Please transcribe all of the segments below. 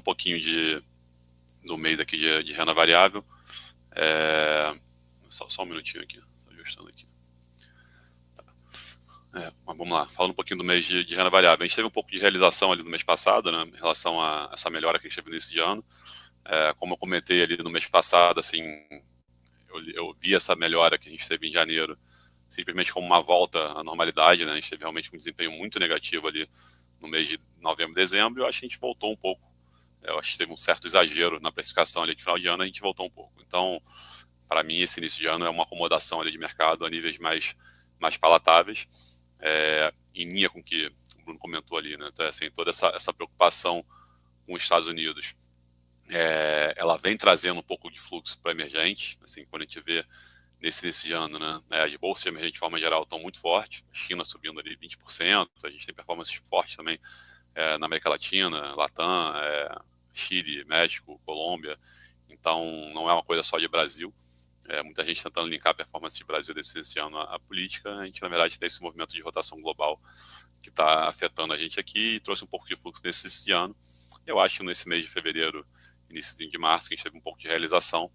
pouquinho do mês aqui de renda variável. Só um minutinho aqui, ajustando aqui. Mas vamos lá, falando um pouquinho do mês de renda variável. A gente teve um pouco de realização ali no mês passado, né, em relação a essa melhora que a gente teve no início de ano. Como eu comentei ali no mês passado, assim, eu vi essa melhora que a gente teve em janeiro simplesmente como uma volta à normalidade, né? A gente teve realmente um desempenho muito negativo ali no mês de novembro e dezembro, e eu acho que a gente voltou um pouco. Eu acho que teve um certo exagero na precificação ali de final de ano, a gente voltou um pouco. Então, para mim, esse início de ano é uma acomodação ali de mercado a níveis mais palatáveis, em linha com o que o Bruno comentou ali, né? Então, assim, toda essa preocupação com os Estados Unidos, ela vem trazendo um pouco de fluxo para emergente, assim, quando a gente vê nesse ano, né? As bolsas emergentes de forma geral estão muito fortes, a China subindo ali 20%, a gente tem performances fortes também na América Latina, Latam, Chile, México, Colômbia, então não é uma coisa só de Brasil. Muita gente tentando linkar a performance de Brasil desse ano à política. A gente, na verdade, tem esse movimento de rotação global que está afetando a gente aqui e trouxe um pouco de fluxo nesse ano. Eu acho que nesse mês de fevereiro, início de março, que a gente teve um pouco de realização,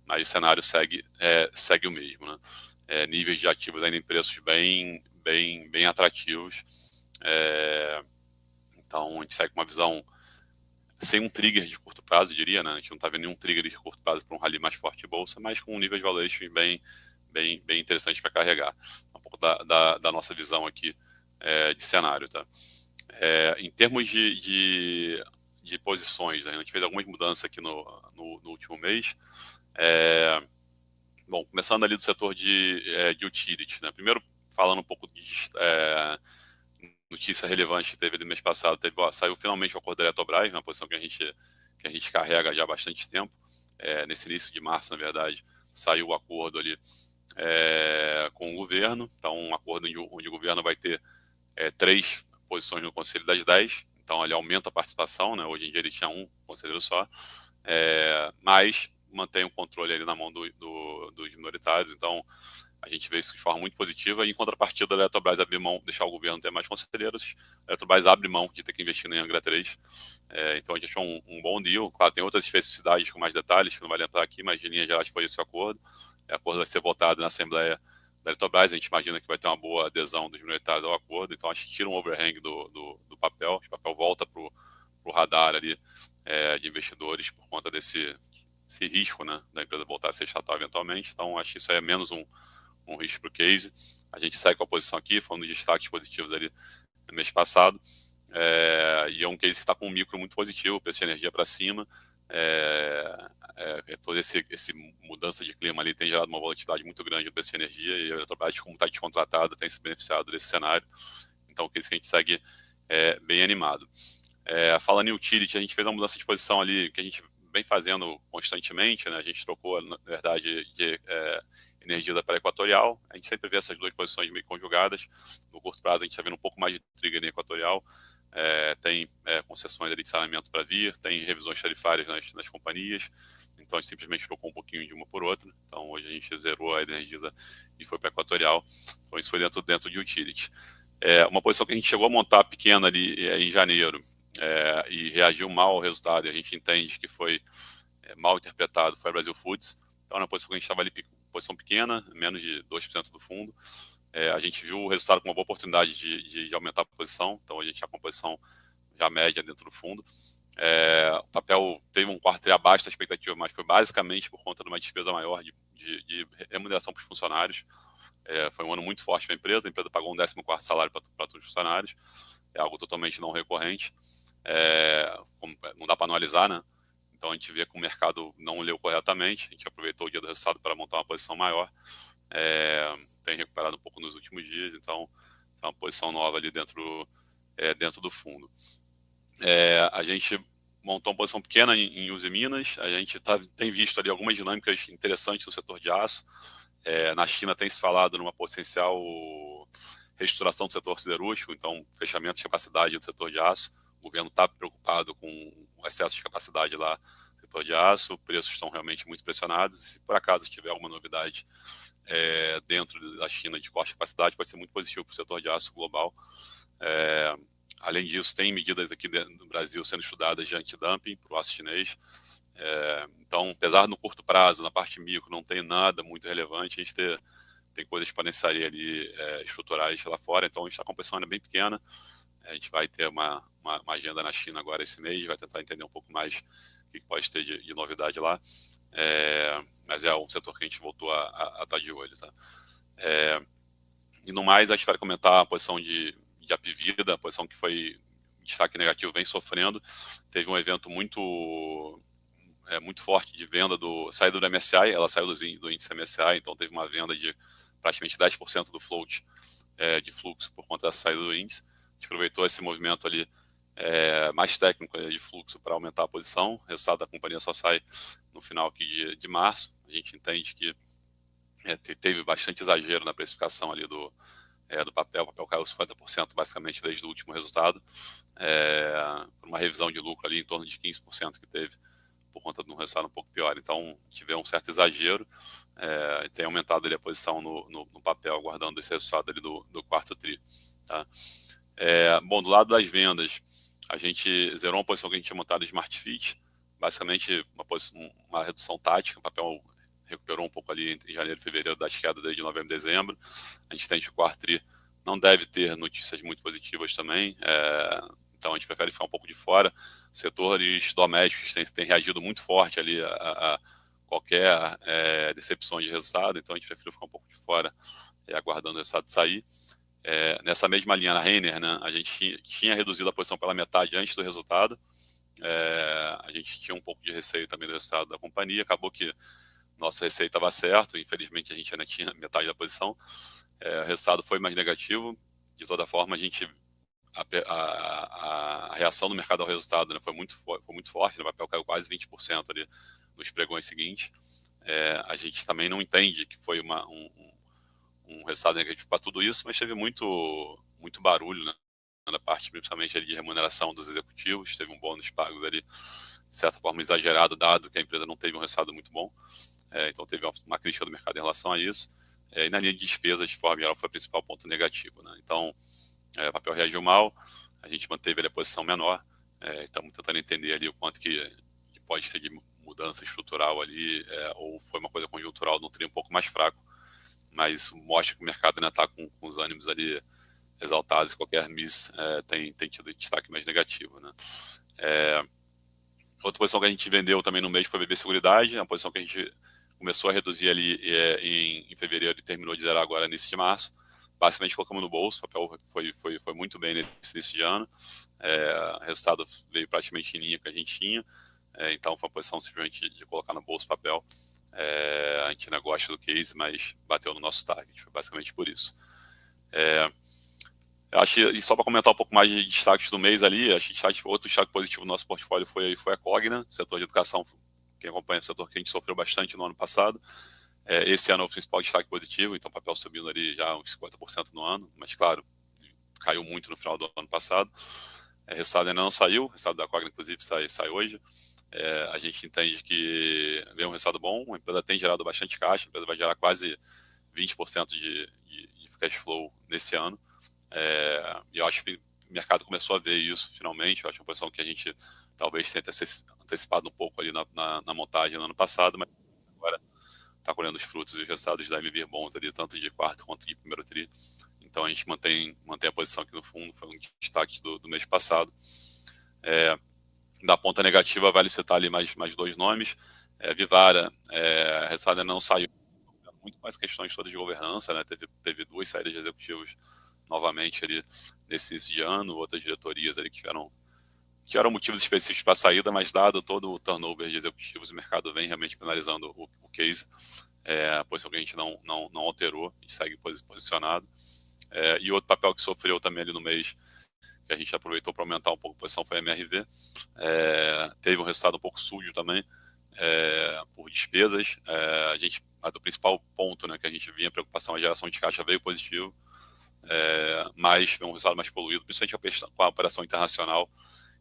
mas o cenário segue o mesmo, né? Níveis de ativos ainda em preços bem atrativos. Então, a gente segue com uma visão sem um trigger de curto prazo, eu diria, né? A gente não está vendo nenhum trigger de curto prazo para um rally mais forte de bolsa, mas com um nível de valuation bem interessante para carregar. Um pouco da nossa visão aqui de cenário, tá? Em termos de posições, né? A gente fez algumas mudanças aqui no último mês. Bom, começando ali do setor de utility, né? Primeiro, falando um pouco de notícia relevante que teve no mês passado, saiu finalmente o acordo da Eletrobras, uma posição que a gente carrega já há bastante tempo. Nesse início de março, na verdade, saiu o acordo ali com o governo, então um acordo onde o governo vai ter 3 posições no Conselho das 10, então ele aumenta a participação, né? Hoje em dia ele tinha um conselheiro só, mas mantém o controle ali na mão dos minoritários, então a gente vê isso de forma muito positiva. E em contrapartida, a Eletrobras abrir mão, deixar o governo ter mais conselheiros, a Eletrobras abre mão de ter que investir em Angra 3. Então a gente achou um bom deal. Claro, tem outras especificidades com mais detalhes, que não vale entrar aqui, mas em linhas gerais foi esse o acordo. O acordo vai ser votado na Assembleia da Eletrobras, a gente imagina que vai ter uma boa adesão dos minoritários ao acordo, então acho que tira um overhang do papel, o papel volta para o radar ali de investidores por conta desse risco, né, da empresa voltar a ser estatal eventualmente. Então acho que isso aí é menos um risco para o case. A gente segue com a posição aqui, falando de destaques positivos ali no mês passado, e é um case que está com um micro muito positivo, o preço de energia para cima, toda essa mudança de clima ali tem gerado uma volatilidade muito grande no preço de energia, e a Eletrobras, como está descontratada, tem se beneficiado desse cenário. Então, o case que a gente segue bem animado. Falando em utility, a gente fez uma mudança de posição ali, que a gente vem fazendo constantemente, né? A gente trocou, na verdade, de energia da pré-equatorial. A gente sempre vê essas duas posições meio conjugadas. No curto prazo, a gente está vendo um pouco mais de trigger em equatorial. Tem concessões ali de saneamento para vir, tem revisões tarifárias nas companhias. Então, a gente simplesmente trocou um pouquinho de uma por outra. Então, hoje a gente zerou a Energisa e foi para a equatorial. Então, isso foi dentro de utility. Uma posição que a gente chegou a montar pequena ali em janeiro, e reagiu mal ao resultado, e a gente entende que foi mal interpretado, foi a Brasil Foods. Então, na posição que a gente estava ali, posição pequena, menos de 2% do fundo, a gente viu o resultado com uma boa oportunidade de aumentar a posição, então a gente está com uma posição já média dentro do fundo. O papel teve um quarto tri abaixo da expectativa, mas foi basicamente por conta de uma despesa maior de remuneração para os funcionários. Foi um ano muito forte para a empresa pagou um 14º salário para todos os funcionários, é algo totalmente não recorrente, não dá para analisar, né? Então a gente vê que o mercado não leu corretamente, a gente aproveitou o dia do resultado para montar uma posição maior, tem recuperado um pouco nos últimos dias, então é uma posição nova ali dentro do fundo. A gente montou uma posição pequena em Uzi Minas, a gente tem visto ali algumas dinâmicas interessantes no setor de aço. Na China tem se falado numa potencial reestruturação do setor siderúrgico, então fechamento de capacidade do setor de aço. O governo está preocupado com o excesso de capacidade lá no setor de aço, preços estão realmente muito pressionados, e se por acaso tiver alguma novidade dentro da China de corte de capacidade, pode ser muito positivo para o setor de aço global. Além disso, tem medidas aqui no Brasil sendo estudadas de antidumping para o aço chinês. Então, apesar de no curto prazo, na parte micro, não tem nada muito relevante, a gente tem coisas que podem sair ali estruturais lá fora. Então, a gente está com uma posição ainda bem pequena. A gente vai ter uma agenda na China agora esse mês, vai tentar entender um pouco mais o que pode ter de novidade lá. Mas é um setor que a gente voltou a estar de olho. Tá? E no mais, a gente vai comentar a posição de Apivida, a posição que foi destaque negativo, vem sofrendo. Teve um evento muito forte de venda saída do MSCI, ela saiu do índice MSCI, então teve uma venda de praticamente 10% do float de fluxo por conta da saída do índice. A gente aproveitou esse movimento ali mais técnico de fluxo para aumentar a posição. O resultado da companhia só sai no final aqui de março. A gente entende que teve bastante exagero na precificação ali do papel. O papel caiu 50% basicamente desde o último resultado, por uma revisão de lucro ali em torno de 15% que teve por conta de um resultado um pouco pior. Então, tivemos um certo exagero, tem aumentado ali a posição no papel, aguardando esse resultado ali do quarto tri. Tá? Bom, do lado das vendas, a gente zerou uma posição que a gente tinha montado de Smart Fit, basicamente uma redução tática, o papel recuperou um pouco ali entre janeiro e fevereiro da queda desde novembro e dezembro. A gente entende que o quarto tri não deve ter notícias muito positivas também, então a gente prefere ficar um pouco de fora. Setores domésticos têm reagido muito forte ali a qualquer decepção de resultado, então a gente prefere ficar um pouco de fora aguardando o resultado sair. Nessa mesma linha, na Renner, né, a gente tinha reduzido a posição pela metade antes do resultado. A gente tinha um pouco de receio também do resultado da companhia, acabou que nosso receio estava certo, infelizmente a gente ainda tinha metade da posição. O resultado foi mais negativo. De toda forma, a reação do mercado ao resultado, né, foi muito forte. O papel caiu quase 20% ali nos pregões seguintes. A gente também não entende que foi um resultado negativo para tudo isso, mas teve muito barulho, né, na parte principalmente ali de remuneração dos executivos. Teve um bônus pagos ali, de certa forma, exagerado, dado que a empresa não teve um resultado muito bom. Então teve uma crítica do mercado em relação a isso. E na linha de despesas, de forma geral, foi o principal ponto negativo. Né? Então, o papel reagiu mal, a gente manteve a posição menor, estamos tentando entender ali o quanto que pode ter de mudança estrutural ali, ou foi uma coisa conjuntural num trio um pouco mais fraco, mas mostra que o mercado ainda está com os ânimos ali exaltados e qualquer miss tem tido destaque mais negativo. Né? Outra posição que a gente vendeu também no mês foi BB Seguridade, uma posição que a gente começou a reduzir ali em fevereiro e terminou de zerar agora início de março. Basicamente colocamos no bolso, o papel foi muito bem nesse início de ano. O resultado veio praticamente em linha que a gente tinha, então foi uma posição simplesmente de colocar no bolso o papel. A gente ainda gosta do case, mas bateu no nosso target, foi basicamente por isso. Eu acho, e só para comentar um pouco mais de destaques do mês ali, acho que outro destaque positivo do nosso portfólio foi a Cogna, setor de educação. Quem acompanha o setor que a gente sofreu bastante no ano passado. Esse ano é o principal destaque positivo, então o papel subindo ali já uns 50% no ano, mas claro, caiu muito no final do ano passado. O resultado ainda não saiu, o resultado da Cogna, inclusive, sai hoje. A gente entende que veio um resultado bom, a empresa tem gerado bastante caixa, a empresa vai gerar quase 20% de cash flow nesse ano. E eu acho que o mercado começou a ver isso finalmente. Eu acho uma posição que a gente talvez tenha antecipado um pouco ali na montagem no ano passado, mas agora está colhendo os frutos e os resultados da MVIR bons ali, tanto de quarto quanto de primeiro tri. Então a gente mantém a posição aqui no fundo, foi um destaque do mês passado. Da ponta negativa, vale citar ali mais dois nomes. Vivara, a resultado ainda não saiu, muito mais questões todas de governança, né? Teve duas saídas de executivos novamente ali nesse início de ano, outras diretorias ali que tiveram motivos específicos para a saída, mas dado todo o turnover de executivos, o mercado vem realmente penalizando o case, a posição que a gente não alterou, a gente segue posicionado. E outro papel que sofreu também ali no mês, que a gente aproveitou para aumentar um pouco a posição, foi a MRV. Teve um resultado um pouco sujo também, por despesas. Do principal ponto, né, que a gente vinha, a preocupação, a geração de caixa veio positivo, mas foi um resultado mais poluído, principalmente com a operação internacional,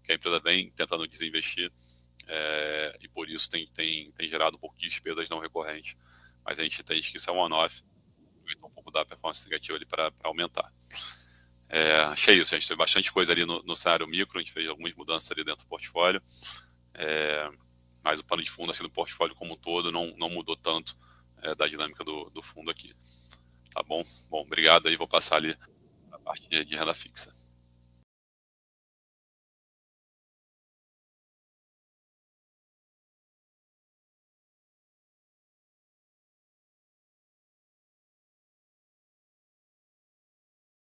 que a empresa vem tentando desinvestir, e por isso tem gerado um pouco de despesas não recorrentes. Mas a gente entende que isso é um on-off, aproveitar um pouco da performance negativa ali para aumentar. Achei isso, a gente teve bastante coisa ali no cenário micro, a gente fez algumas mudanças ali dentro do portfólio, mas o pano de fundo, assim, do portfólio como um todo, não mudou tanto da dinâmica do fundo aqui. Tá bom? Bom, obrigado aí, vou passar ali a parte de renda fixa.